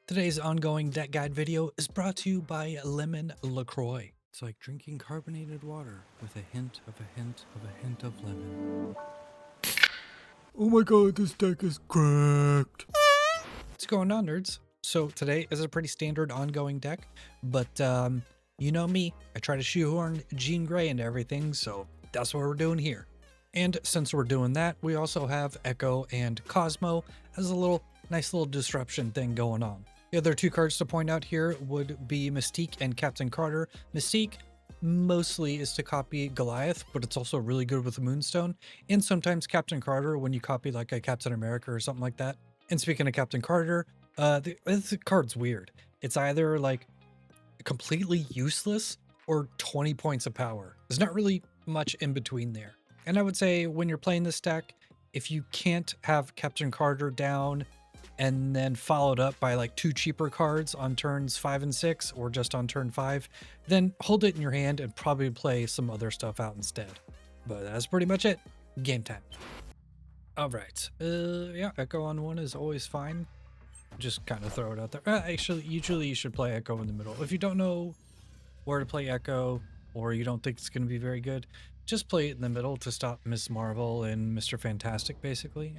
Today's ongoing deck guide video is brought to you by Lemon LaCroix. It's like drinking carbonated water with a hint of a hint of a hint of lemon. Oh my god, this deck is cracked. What's going on, nerds? So today is a pretty standard ongoing deck, but you know me, I try to shoehorn Jean Grey into everything, so that's what we're doing here. And since we're doing that, we also have Echo and Cosmo as a nice little disruption thing going on. The other two cards to point out here would be Mystique and Captain Carter. Mystique mostly is to copy Goliath, but it's also really good with the Moonstone, and sometimes Captain Carter when you copy like a Captain America or something like that. And speaking of Captain Carter, the card's weird. It's either like completely useless or 20 points of power. There's not really much in between there. And I would say when you're playing this deck, if you can't have Captain Carter down and then followed up by like two cheaper cards on turns 5 and 6 or just on turn 5, then hold it in your hand and probably play some other stuff out instead. But that's pretty much it. Game time. All right. Yeah, Echo on one is always fine. Just kind of throw it out there. Actually, usually you should play Echo in the middle. If you don't know where to play Echo or you don't think it's going to be very good, just play it in the middle to stop Miss Marvel and Mr. Fantastic, basically,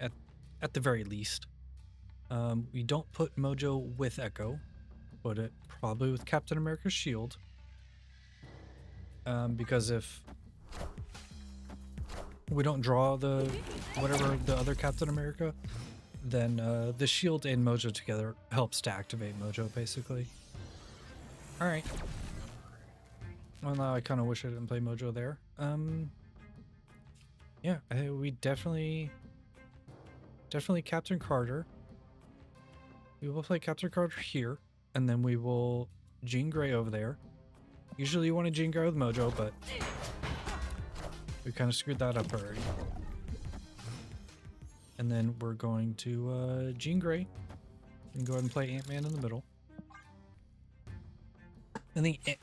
at the very least. We don't put Mojo with Echo, put it probably with Captain America's shield. Because if we don't draw whatever the other Captain America, then the shield and Mojo together helps to activate Mojo, basically. Alright. Well, now I kind of wish I didn't play Mojo there. Yeah, we definitely Captain Carter. We will play Captain Carter here, and then we will Jean Grey over there. Usually you want to Jean Grey with Mojo, but we kind of screwed that up already. And then we're going to Jean Grey and go ahead and play Ant-Man in the middle. I think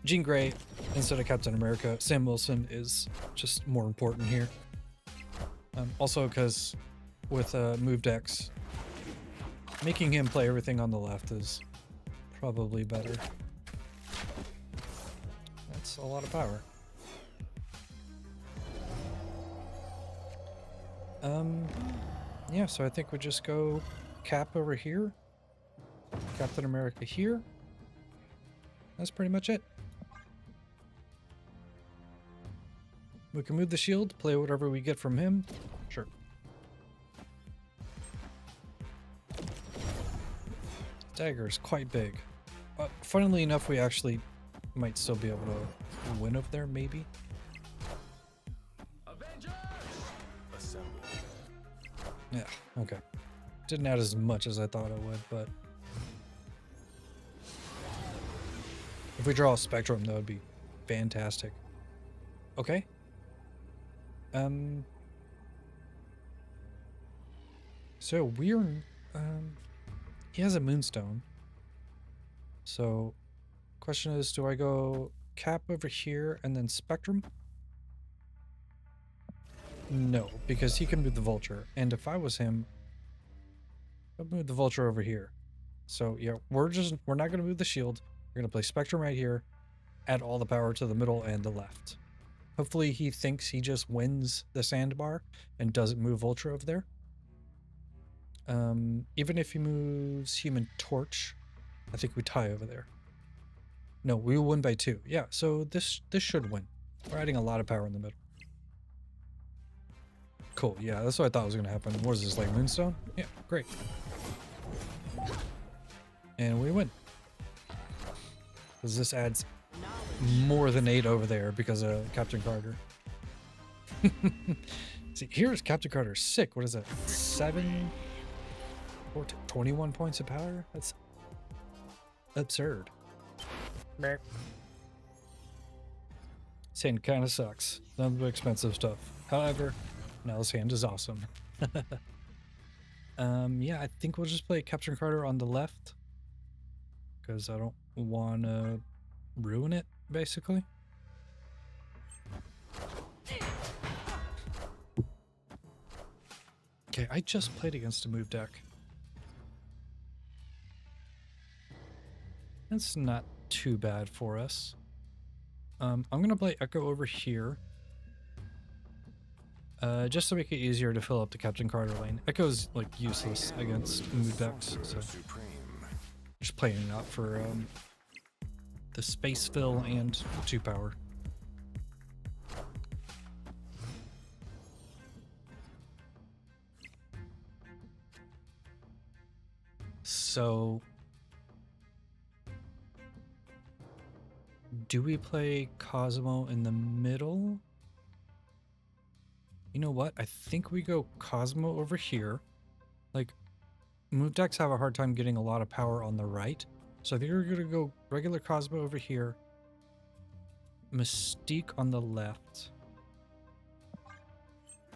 Jean Grey instead of Captain America, Sam Wilson is just more important here. Also because with move decks, making him play everything on the left is probably better. That's a lot of power. Yeah, so I think we just go Cap over here, Captain America here. That's pretty much it. We can move the shield, play whatever we get from him. Sure. Dagger is quite big. Funnily enough, we actually might still be able to win over there, maybe. Avengers! Assemble. Yeah, okay. Didn't add as much as I thought it would, but if we draw a Spectrum, that would be fantastic. Okay. So we're he has a Moonstone. So question is, do I go Cap over here and then Spectrum? No, because he can move the Vulture, and if I was him, I'd move the Vulture over here. So yeah, we're not gonna move the shield. We're gonna play Spectrum right here, add all the power to the middle and the left. Hopefully he thinks he just wins the sandbar and doesn't move Vulture over there. Even if he moves Human Torch, I think we tie over there. No, we will win by 2. Yeah, so this should win. We're adding a lot of power in the middle. Cool, yeah, that's what I thought was gonna happen. What is this, like Moonstone? Yeah, great. And we win. Because this adds more than 8 over there because of Captain Carter. See, here's Captain Carter sick. What is that? 7 or 21 points of power? That's absurd. This hand kind of sucks. None of the expensive stuff. However, now this hand is awesome. Yeah, I think we'll just play Captain Carter on the left because I don't want to ruin it, basically. Okay, I just played against a move deck. That's not too bad for us. I'm gonna play Echo over here. Just to make it easier to fill up the Captain Carter lane. Echo's like useless against mood decks, so Supreme. just playing it out for the space fill and 2 power. So do we play Cosmo in the middle? You know what? I think we go Cosmo over here. Like, move decks have a hard time getting a lot of power on the right. So I think we're going to go regular Cosmo over here. Mystique on the left.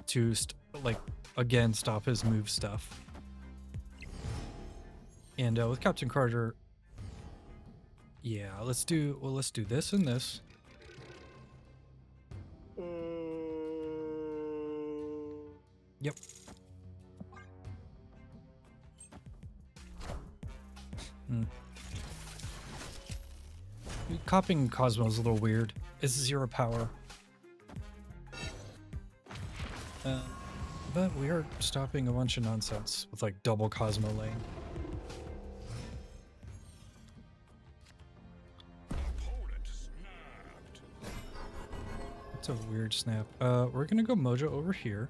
To, like, again, stop his move stuff. And with Captain Carter... Yeah, let's do this and this. Yep. Copying Cosmo is a little weird. It's 0 power. But we are stopping a bunch of nonsense with like double Cosmo lane. That's a weird snap. We're gonna go Mojo over here.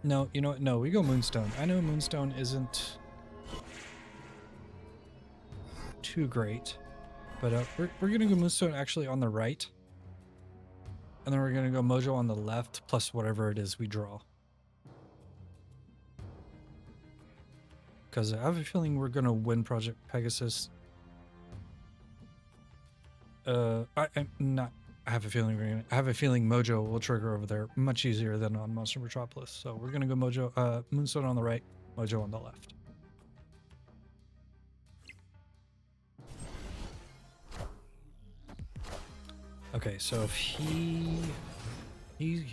No, you know what? No, we go Moonstone. I know Moonstone isn't too great, but we're gonna go Moonstone actually on the right, and then we're gonna go Mojo on the left plus whatever it is we draw. Because I have a feeling we're gonna win Project Pegasus. I have a feeling Mojo will trigger over there much easier than on Monster Metropolis. So we're gonna go Mojo, Moonstone on the right, Mojo on the left. Okay, so if he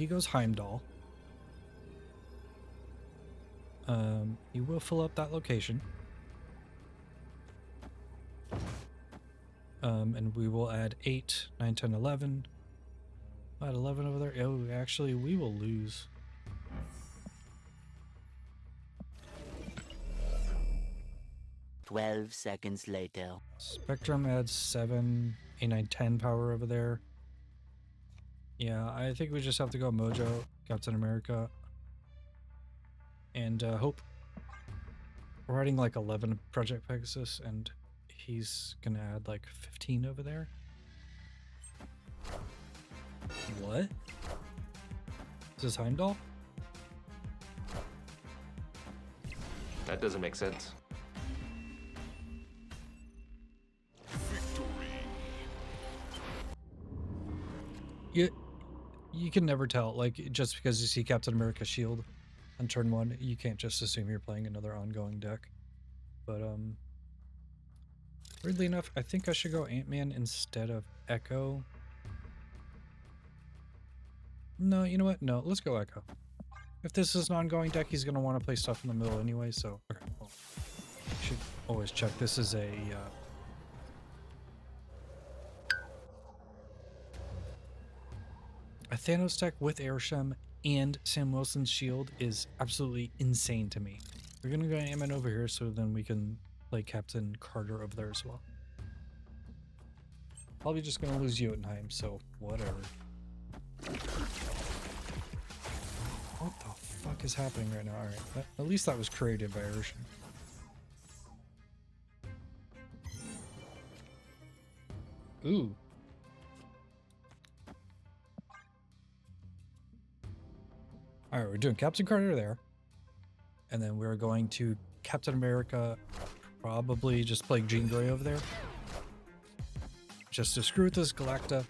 goes Heimdall, he will fill up that location. And we will add 8, 9, 10, 11. Add 11 over there. Oh, actually, we will lose. "12 seconds later." Spectrum adds 7, 8, 9, 10 power over there. Yeah, I think we just have to go Mojo, Captain America, and Hope. We're adding like 11 Project Pegasus, and he's gonna add like 15 over there. What? Is this Heimdall? That doesn't make sense. You can never tell. Like, just because you see Captain America shield on turn 1, you can't just assume you're playing another ongoing deck. But weirdly enough, I think I should go Ant-Man instead of Echo. No, you know what? No, let's go Echo. If this is an ongoing deck, he's going to want to play stuff in the middle anyway, so... Okay, well, you should always check. This is a... A Thanos deck with Airsham and Sam Wilson's shield is absolutely insane to me. We're going to go Ant-Man over here so then we can play Captain Carter over there as well. Probably just going to lose Jotunheim, so whatever. What the fuck is happening right now? Alright, at least that was created by Airsham. Ooh. Alright, we're doing Captain Carter there. And then we're going to Captain America, probably just play Jean Grey over there. Just to screw with this Galacta.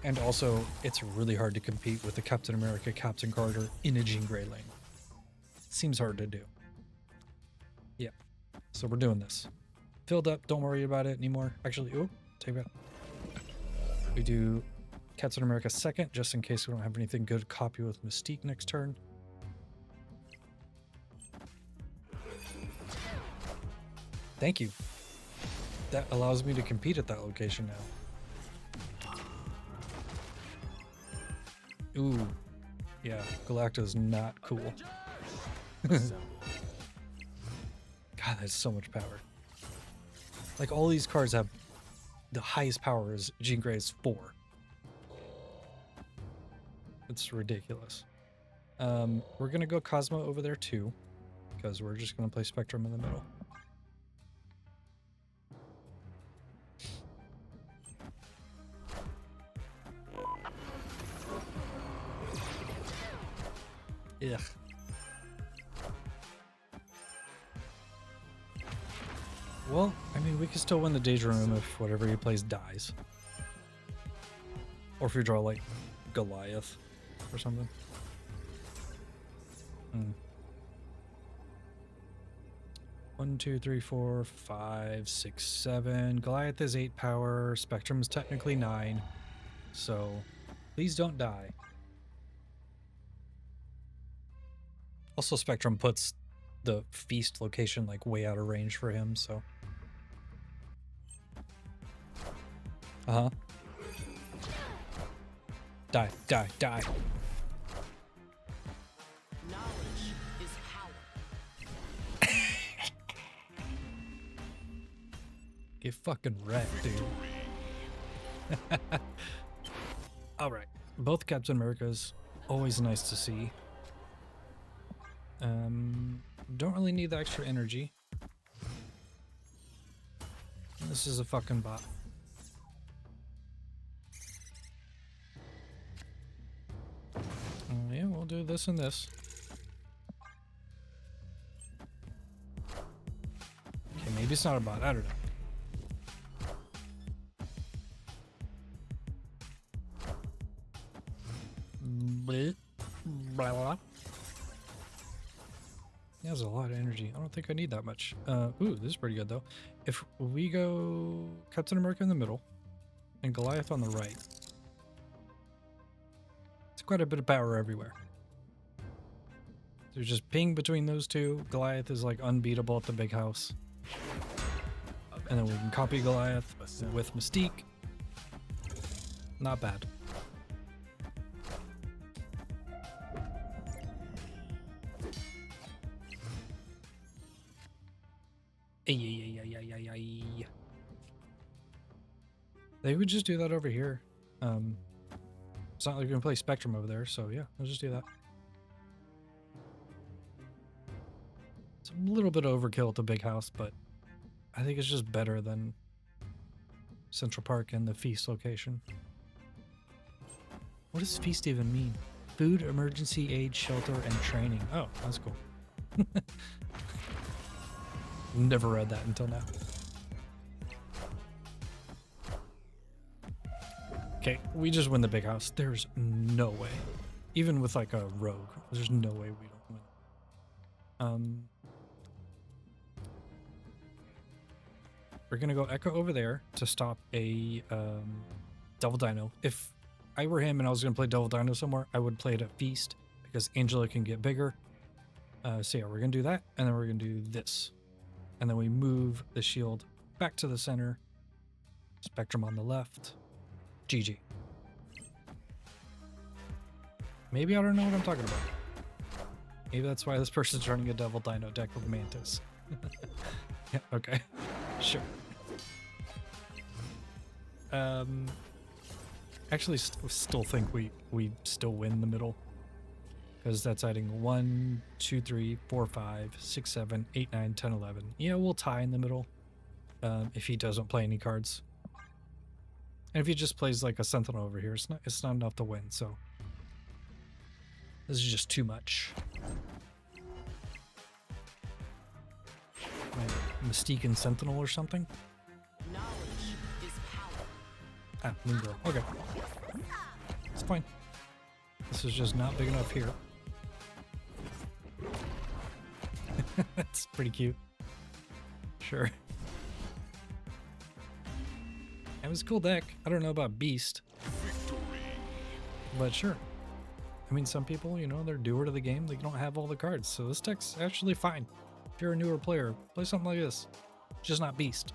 And also, it's really hard to compete with the Captain America, Captain Carter in a Jean Grey lane. Seems hard to do. Yeah, so we're doing this. Filled up, don't worry about it anymore. Actually, oh, take that. We do Captain America second, just in case we don't have anything good to copy with Mystique next turn. Thank you. That allows me to compete at that location now. Ooh. Yeah, Galacta's not cool. Assemble. God, that's so much power. Like, all these cards have the highest power is Jean Grey's 4. It's ridiculous. We're gonna go Cosmo over there too, because we're just gonna play Spectrum in the middle. Ugh. Well, I mean, we can still win the Daydream if whatever he plays dies. Or if you draw, like, Goliath or something. 1, 2, 3, 4, 5, 6, 7. Goliath is 8 power. Spectrum is technically 9. So, please don't die. Also, Spectrum puts the feast location, like, way out of range for him, so... Uh-huh. Die, die, die. Knowledge is power. Get fucking wrecked, dude. Alright. Both Captain Americas. Always nice to see. Don't really need the extra energy. This is a fucking bot. Yeah, we'll do this and this. Okay, maybe it's not a bot. I don't know. Blah, blah, blah. He has a lot of energy. I don't think I need that much. Ooh, this is pretty good though. If we go Captain America in the middle and Goliath on the right, it's quite a bit of power everywhere. There's just ping between those two. Goliath is like unbeatable at the big house. And then we can copy Goliath with Mystique. Not bad. They would just do that over here. It's not like we can play Spectrum over there, so yeah, we'll just do that. It's a little bit overkill at the big house, but I think it's just better than Central Park and the Feast location. What does Feast even mean? Food, emergency aid, shelter, and training. Oh, that's cool. Never read that until now. Okay, we just win the big house. There's no way. Even with like a rogue, there's no way we don't win. We're gonna go Echo over there to stop a Devil Dino. If I were him and I was gonna play Devil Dino somewhere, I would play it at Feast because Angela can get bigger. So yeah, we're gonna do that, and then we're gonna do this. And then we move the shield back to the center. Spectrum on the left. GG. Maybe I don't know what I'm talking about. Maybe that's why this person's running a Devil Dino deck with Mantis. Yeah, okay. Sure. Actually, still think we still win the middle. Because that's adding 1, 2, 3, 4, 5, 6, 7, 8, 9, 10, 11. Yeah, we'll tie in the middle. If he doesn't play any cards. And if he just plays like a Sentinel over here, it's not enough to win, so. This is just too much. Mystique and Sentinel or something? Knowledge is power. Ah, Moon Girl. Okay. It's fine. This is just not big enough here. That's pretty cute. Sure. It was a cool deck. I don't know about Beast. But sure. I mean, some people, you know, they're newer to the game. They don't have all the cards. So this deck's actually fine. If you're a newer player, play something like this. just not beast.